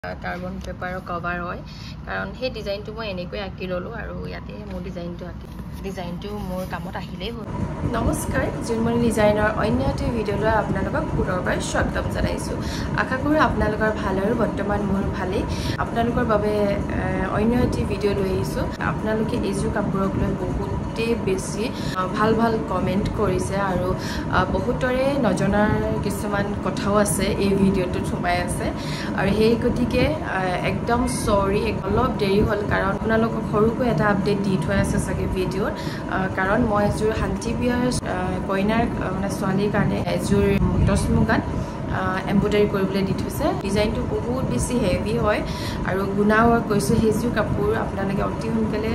Carbon পেপাৰৰ cover হয় কাৰণ সেই ডিজাইনটো মই এনেকৈ আঁকি ল'লোঁ আৰু ইয়াতে মোৰ ডিজাইনটো মোৰ কামত আহিলেই হ'ল। নমস্কাৰ, জোনমণি ডিজাইনৰ অন্য এটা ভিডিঅ'লৈ আপোনালোকক পুনৰবাৰ স্বাগতম জনাইছোঁ। আশা কৰোঁ আপোনালোকৰ ভাল আৰু বৰ্তমান মোৰ ভালেই। আপোনালোকৰ বাবে অন্য এটি ভিডিঅ' লৈ আহিছোঁ। আপোনালোকে এইযোৰ কাপোৰক লৈ বহুতেই বেছি ভাল কমেণ্ট কৰিছে আৰু বহুতৰে নজনাৰ কিছুমান কথাও আছে এই ভিডিঅ'টোত সোমাই আছে আৰু সেই গতিকে একদম চৰি অলপ দেৰি হ'ল কাৰণ আপোনালোকক সৰুকৈ এটা আপডেট দি থৈ আছে চাগে ভিডিঅ'ত কাৰণ মই এযোৰ শান্তি বিয়াৰ কইনাৰ মানে ছোৱালীৰ কাৰণে এযোৰ টচমুগাত এম্ব্ৰইডাৰী কৰিবলৈ দি থৈছে। ডিজাইনটো বহুত বেছি হেভি হয় আৰু গুণা ৱৰ্ক কৰিছোঁ। সেইযোৰ কাপোৰ আপোনালোকে অতি সোনকালে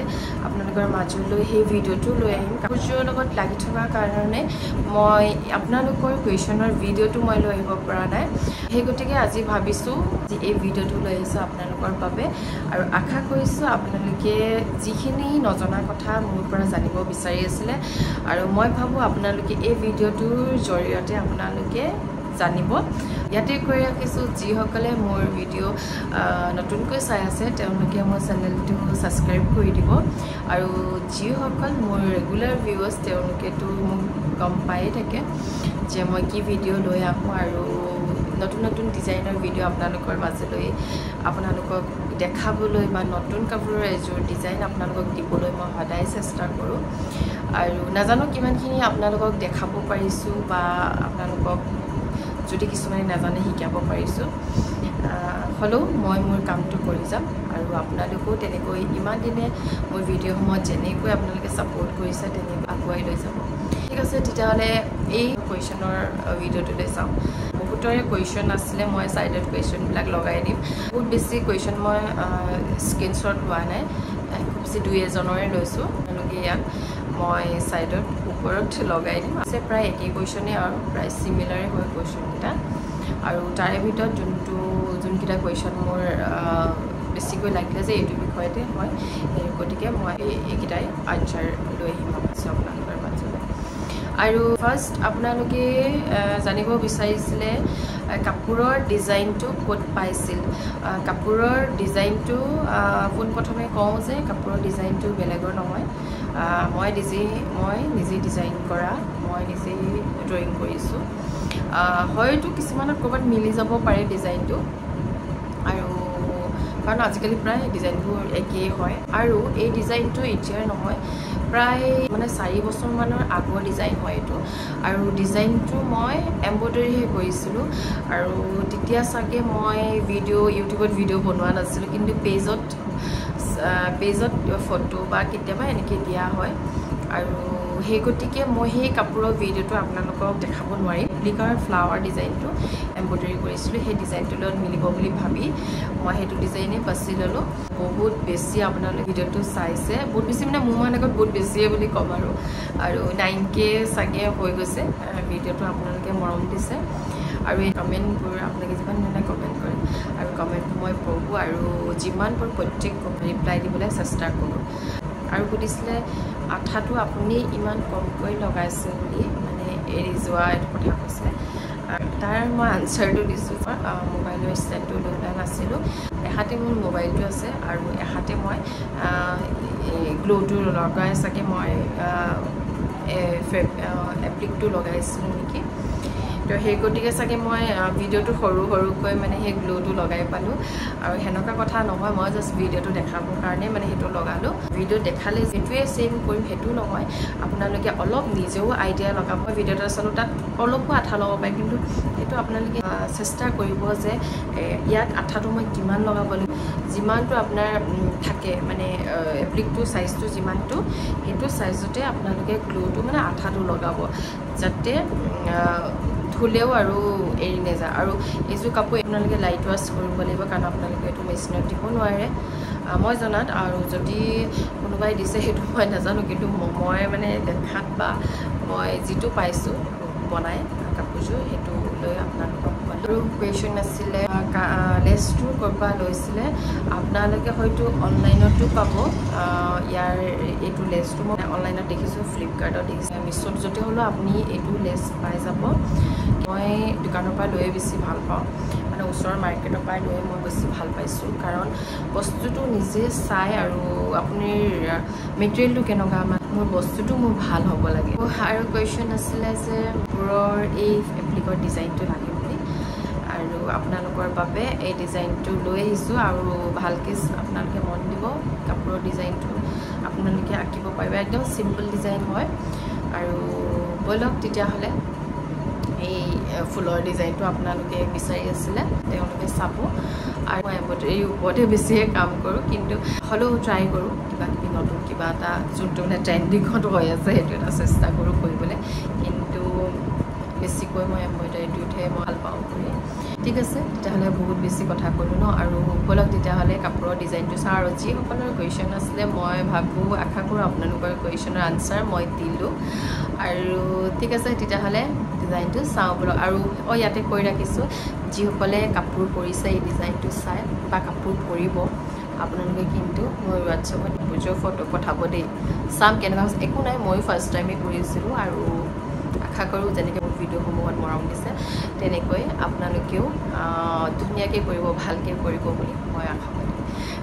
আপোনালোকৰ মাজলৈ সেই ভিডিঅ'টো লৈ আহিম। কাপোৰযোৰৰ লগত লাগি থকাৰ কাৰণে মই আপোনালোকৰ কুৱেশ্যনৰ ভিডিঅ'টো মই লৈ আহিব পৰা নাই। সেই গতিকে আজি ভাবিছোঁ যে এই ভিডিঅ'টো লৈ আহিছোঁ আপোনালোকৰ বাবে আৰু আশা কৰিছোঁ আপোনালোকে যিখিনি নজনা কথা মোৰ পৰা জানিব বিচাৰি আছিলে আৰু মই ভাবোঁ আপোনালোকে এই ভিডিঅ'টোৰ জৰিয়তে আপোনালোকে জানিব। ইয়াতে কৈ ৰাখিছোঁ যিসকলে মোৰ ভিডিঅ' নতুনকৈ চাই আছে তেওঁলোকে মোৰ চেনেলটো ছাবস্ক্ৰাইব কৰি দিব আৰু যিসকল মোৰ ৰেগুলাৰ ভিউৱাৰ্ছ তেওঁলোকেতো মোক গম পায়েই থাকে যে মই কি ভিডিঅ' লৈ আহোঁ আৰু নতুন ডিজাইনৰ ভিডিঅ' আপোনালোকৰ মাজলৈ আপোনালোকক দেখাবলৈ বা নতুন কাপোৰৰ এযোৰ ডিজাইন আপোনালোকক দিবলৈ মই সদায় চেষ্টা কৰোঁ আৰু নাজানো কিমানখিনি আপোনালোকক দেখাব পাৰিছোঁ বা আপোনালোকক যদি কিছুমানে নাজানে শিকাব পাৰিছোঁ। হ'লেও মই মোৰ কামটো কৰি যাম আৰু আপোনালোকেও তেনেকৈ ইমান দিনে মোৰ ভিডিঅ'সমূহত যেনেকৈ আপোনালোকে ছাপোৰ্ট কৰিছে তেনেকৈ আগুৱাই লৈ যাব। ঠিক আছে, তেতিয়াহ'লে এই কুৱেশ্যনৰ ভিডিঅ'টোলৈ চাওঁ। বহুতৰে কুৱেশ্যন আছিলে, মই ছাইডত কুৱেশ্যনবিলাক লগাই দিম। বহুত বেছি কুৱেশ্যন মই স্ক্ৰীনশ্বট লোৱা নাই, খুব বেছি দুই এজনৰে লৈছোঁ। তেওঁলোকে ইয়াত মই ছাইডত ওপৰত লগাই দিম। আছে প্ৰায় একেই কুৱেশ্যনেই আৰু প্ৰায় চিমিলাৰে হয় কুৱেশ্যনকেইটা আৰু তাৰে ভিতৰত যোনকেইটা কুৱেশ্যন মোৰ বেছিকৈ লাগিলে যে এইটো বিষয়তে হয় সেই গতিকে মই এইকেইটাই আনচাৰ লৈ আহিম ভাবিছোঁ আপোনালোকৰ মাজলৈ। আৰু ফাৰ্ষ্ট আপোনালোকে জানিব বিচাৰিছিলে কাপোৰৰ ডিজাইনটো ক'ত পাইছিল। কাপোৰৰ ডিজাইনটো পোনপ্ৰথমে কওঁ যে কাপোৰৰ ডিজাইনটো বেলেগৰ নহয়, মই নিজেই ডিজাইন কৰা, মই নিজেই ড্ৰয়িং কৰিছোঁ। হয়তো কিছুমানত ক'ৰবাত মিলি যাব পাৰে ডিজাইনটো আৰু কাৰণ আজিকালি প্ৰায় ডিজাইনবোৰ একেই হয় আৰু এই ডিজাইনটো এতিয়াৰ নহয়, প্ৰায় মানে 4 বছৰমানৰ আগৰ ডিজাইন হয় এইটো আৰু ডিজাইনটো মই এম্ব্ৰইডাৰীহে কৰিছিলোঁ আৰু তেতিয়া চাগে মই ইউটিউবত ভিডিঅ' বনোৱা নাছিলোঁ, কিন্তু পেজত ফটো বা কেতিয়াবা এনেকৈ দিয়া হয় আৰু সেই গতিকে মই সেই কাপোৰৰ ভিডিঅ'টো আপোনালোকক দেখাব নোৱাৰিম। এপ্লিকাৰ ফ্লাৱাৰ ডিজাইনটো এম্ব্ৰইডাৰী কৰিছিলোঁ, সেই ডিজাইনটোৰ লগত মিলিব বুলি ভাবি মই সেইটো ডিজাইনেই বাছি ল'লোঁ। বহুত বেছি আপোনালোকে ভিডিঅ'টো চাইছে, বহুত বেছি মানে মোৰ আগত বহুত বেছিয়ে বুলি ক'ম আৰু 9K চাগে হৈ গৈছে ভিডিঅ'টো। আপোনালোকে মৰম দিছে আৰু এই কমেণ্টবোৰ আপোনালোকে যিমান ধৰণে কমেণ্ট কৰে আৰু কমেণ্টটো মই পঢ়োঁ আৰু যিমান পাৰোঁ প্ৰত্যেক ৰিপ্লাই দিবলৈ চেষ্টা কৰোঁ। আৰু সুধিছিলে আঠাটো আপুনি ইমান কমকৈ লগাইছে বুলি, মানে এৰি যোৱা এইটো কথা কৈছে। তাৰ মই আনচাৰটো দিছোঁ। মোবাইলৰ ষ্টেণ্ডটো লৈ লোৱা নাছিলোঁ, এহাতে মোৰ মোবাইলটো আছে আৰু এহাতে মই গ্ল'টো লগাই চাগে মই এপ্লিকটো লগাইছিলোঁ নেকি, তো সেই গতিকে চাগে মই ভিডিঅ'টো সৰুকৈ মানে সেই গ্ল'টো লগাই পালোঁ আৰু সেনেকুৱা কথা নহয়, মই জাষ্ট ভিডিঅ'টো দেখাবৰ কাৰণে মানে সেইটো লগালোঁ। ভিডিঅ'ত দেখালে যিটোৱে ছেম কৰিম সেইটো নহয়, আপোনালোকে অলপ নিজেও আইডিয়া লগাব। ভিডিঅ'টো চালোঁ তাত অলপো আঠা ল'ব পাৰে, কিন্তু সেইটো আপোনালোকে চেষ্টা কৰিব যে ইয়াত আঠাটো মই কিমান লগাব লাগিব, যিমানটো আপোনাৰ থাকে মানে এপ্লিকটো চাইজটো যিমানটো সেইটো চাইজতে আপোনালোকে গ্ল'টো মানে আঠাটো লগাব যাতে ধুলেও আৰু এৰি নাযায়। আৰু এইযোৰ কাপোৰ আপোনালোকে লাইট ৱাছ কৰিব লাগিব কাৰণ আপোনালোকে এইটো মেচিনত দিব নোৱাৰে মই জনাত, আৰু যদি কোনোবাই দিছে সেইটো মই নাজানো, কিন্তু মই মানে দেখাত বা মই যিটো পাইছোঁ বনাই কাপোৰযোৰ সেইটো লৈ আপোনালোকক আৰু কুৱেশ্যন আছিলে লেছটো ক'ৰপৰা লৈছিলে। আপোনালোকে হয়তো অনলাইনতো পাব ইয়াৰ এইটো লেছটো। মই অনলাইনত দেখিছোঁ, ফ্লিপকাৰ্টত দেখিছোঁ, মিছ'ত য'তে হ'লেও আপুনি এইটো লেছ পাই যাব। মই দোকানৰ পৰা লৈয়ে বেছি ভাল পাওঁ, মানে ওচৰৰ মাৰ্কেটৰ পৰা লৈ মই বেছি ভাল পাইছোঁ কাৰণ বস্তুটো নিজে চাই আৰু আপুনি মেটেৰিয়েলটো কেনেকুৱা মোৰ বস্তুটো মোৰ ভাল হ'ব লাগে আৰু কুৱেশ্যন আছিলে যে কাপোৰৰ এই এপ্লিকৰ ডিজাইনটো লাগে বুলি আৰু আপোনালোকৰ বাবে এই ডিজাইনটো লৈ আহিছোঁ আৰু ভালকৈ আপোনালোকে মন দিব কাপোৰৰ ডিজাইনটো আপোনালোকে আঁকিব পাৰিব একদম চিম্পল ডিজাইন হয় আৰু বলক তেতিয়াহ'লে এই ফুলৰ ডিজাইনটো আপোনালোকে বিচাৰি আছিলে তেওঁলোকে চাব আৰু মই এম্ব্ৰইডাৰীৰ ওপৰতে বেছিয়ে কাম কৰোঁ কিন্তু হ'লেও ট্ৰাই কৰোঁ কিবা কিবি নতুন কিবা এটা যোনটো মানে ট্ৰেণ্ডিঙত হৈ আছে সেইটো এটা চেষ্টা কৰোঁ কৰিবলৈ কিন্তু বেছিকৈ মই এম্ব্ৰইডাৰীটোতহে মই ভাল পাওঁ কৰি ঠিক আছে তেতিয়াহ'লে বহুত বেছি কথা ক'লোঁ ন আৰু বলক তেতিয়াহ'লে কাপোৰৰ ডিজাইনটো চাওঁ আৰু যিসকলৰ কুৱেশ্যন আছিলে মই ভাবোঁ আশা কৰোঁ আপোনালোকৰ কুৱেশ্যনৰ আনচাৰ মই দিলোঁ আৰু ঠিক আছে তেতিয়াহ'লে ডিজাইনটো চাওঁ বলক আৰু ইয়াতে কৈ ৰাখিছোঁ যিসকলে কাপোৰ কৰিছে এই ডিজাইনটো চাই বা কাপোৰ কৰিব আপোনালোকে কিন্তু মোৰ হোৱাটছএপত নিজৰ ফটো পঠাব দেই চাম কেনেকুৱা হৈছে একো নাই ময়ো ফাৰ্ষ্ট টাইমেই কৰিছিলোঁ আৰু আশা কৰোঁ যেনেকৈ মোৰ ভিডিঅ'সমূহত মৰম দিছে তেনেকৈ আপোনালোকেও ধুনীয়াকৈ কৰিব ভালকৈ কৰিব বুলি মই আশা কৰিম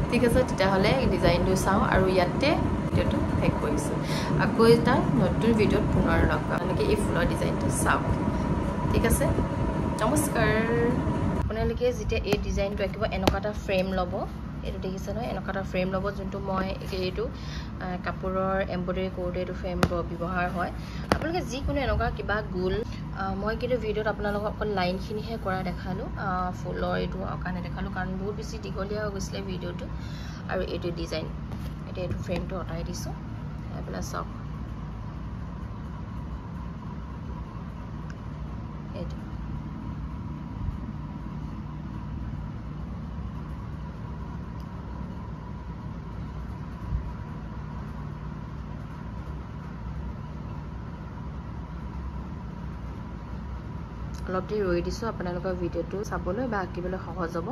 ঠিক আছে তেতিয়াহ'লে ডিজাইনটো চাওঁ আৰু ইয়াতে ভিডিঅ'টো শেষ কৰিছোঁ আকৌ এটা নতুন ভিডিঅ'ত পুনৰ লগ পাম আপোনালোকে এই ফুলৰ ডিজাইনটো চাওক ঠিক আছে নমস্কাৰ আপোনালোকে যেতিয়া এই ডিজাইনটো আঁকিব এনেকুৱা এটা ফ্ৰেম ল'ব এইটো দেখিছে নহয় এনেকুৱা এটা ফ্ৰেম ল'ব যোনটো মই এইটো কাপোৰৰ এম্ব্ৰইডাৰী কৰোঁতে এইটো ফ্ৰেম ব্যৱহাৰ হয় আপোনালোকে যিকোনো এনেকুৱা কিবা গোল মই কিন্তু ভিডিঅ'ত আপোনালোকক অকল লাইনখিনিহে কৰা দেখালোঁ ফুলৰ এইটো কাৰণে দেখালোঁ কাৰণ বহুত বেছি দীঘলীয়া হৈ গৈছিলে ভিডিঅ'টো আৰু এইটো ডিজাইন এতিয়া এইটো ফ্ৰেমটো আঁতৰাই দিছোঁ এইবিলাক চাওক এইটো অলপ দেৰি ৰৈ দিছোঁ আপোনালোকৰ ভিডিঅ'টো চাবলৈ বা আঁকিবলৈ সহজ হ'ব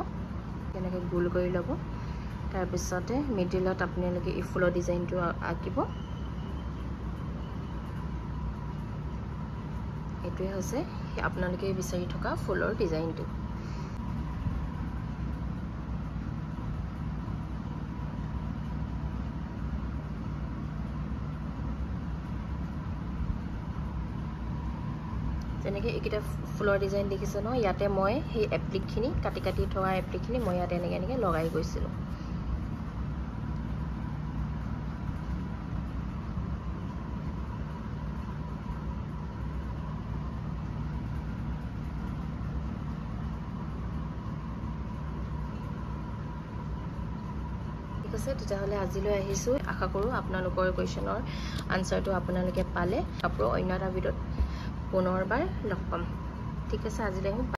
তেনেকৈ গোল কৰি ল'ব তাৰপিছতে মিডিলত আপোনালোকে এই ফুলৰ ডিজাইনটো আঁকিব এইটোৱে হৈছে আপোনালোকে বিচাৰি থকা ফুলৰ ডিজাইনটো যেনেকৈ এইকেইটা ফুলৰ ডিজাইন দেখিছে ন ইয়াতে মই সেই এপ্লিকখিনি কাটি কাটি থকা এপ্লিকখিনি মই ইয়াতে এনেকৈ লগাই গৈছিলোঁ ঠিক আছে তেতিয়াহ'লে আজিলৈ আহিছোঁ আশা কৰোঁ আপোনালোকৰ কুৱেশ্যনৰ আনচাৰটো আপোনালোকে পালে কাপোৰৰ অন্য এটা ভিডিঅ'ত পুনৰবাৰ লগ পাম ঠিক আছে আজিলৈ